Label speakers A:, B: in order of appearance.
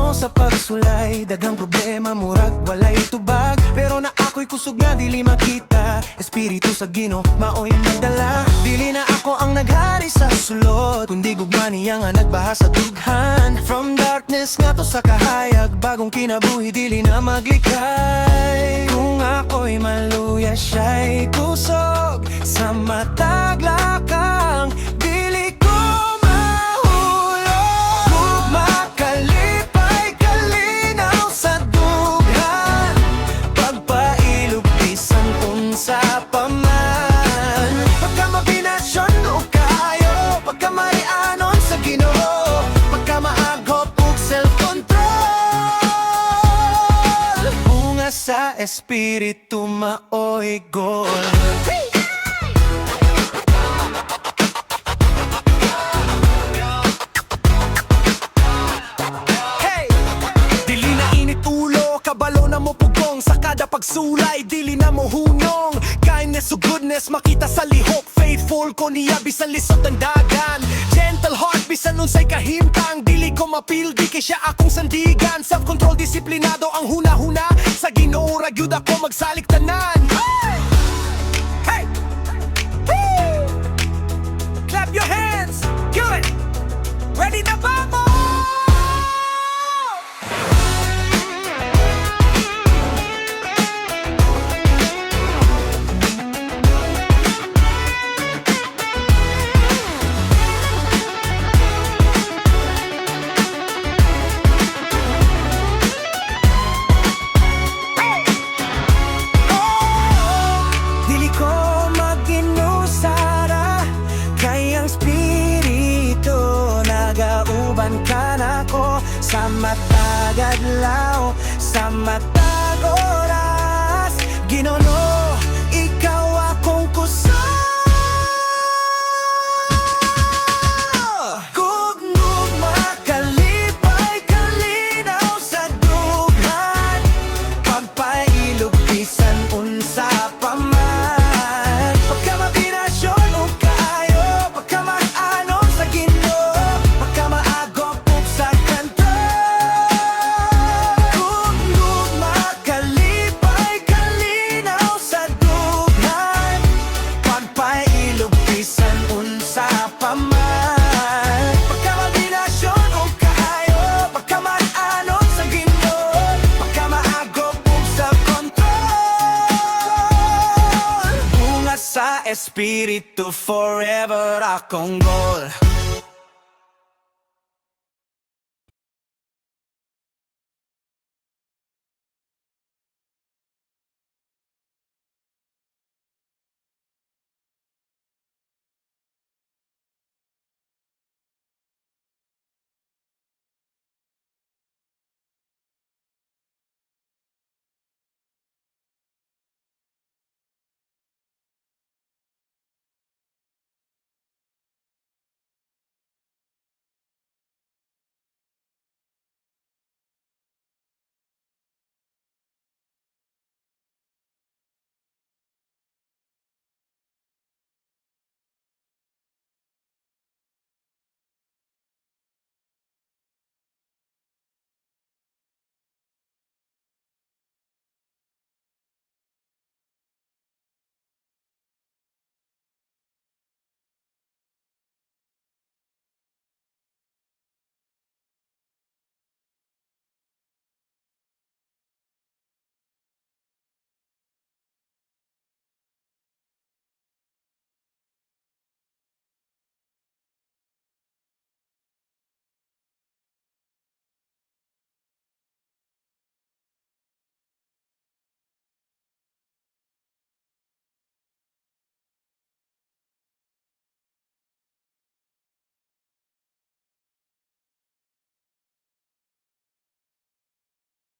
A: mo sa pagsulay, daghang problema murag walay tubag. Pero na ako'y kusog nga dili makita, espiritu sa Ginoo maoy magdala. Dili na ako ang naghari sa sulod, kundi gugma niya nga nagbaha sa dughan. From darkness nga to sa kahayag, bagong kinabuhi dili na maglikay. Kung ako'y maluya siya'y kusog sa matag lakang, dili ko mahulog. Gugma kalipay kalinaw sa dughan, pagpailog bisan unsa pa man. Pagka mabinasyon o kayo, pagka marianon sa Ginoo, pagka maagop ug self-control, bunga sa espiritu maoy gol. Kabalo na mo pugong sa kada pagsulay, dili na mo hunong. Kindness o goodness makita sa lihok, faithful ko niya bisan lisot ang dagan. Gentle heart bisan unsay kahimtang, dili ko mapildi kay siya akong sandigan. Self-control, disiplinado ang huna-huna, sa Ginoo ra gyud ako magsalik tanan. Hey! Woo! Clap your hands! Good! Ready na ba mo? Sa matag adlaw, sa matag oras, Ginoo, ikaw akong kusog. Gugma kalipay kalinaw sa dughan, pagpailog bisan unsa pa man. Pagka mabinasyon o kayo, pagka mag-anom sa Ginoo, pagka maagop ug sa sa espiritu forever akong goal.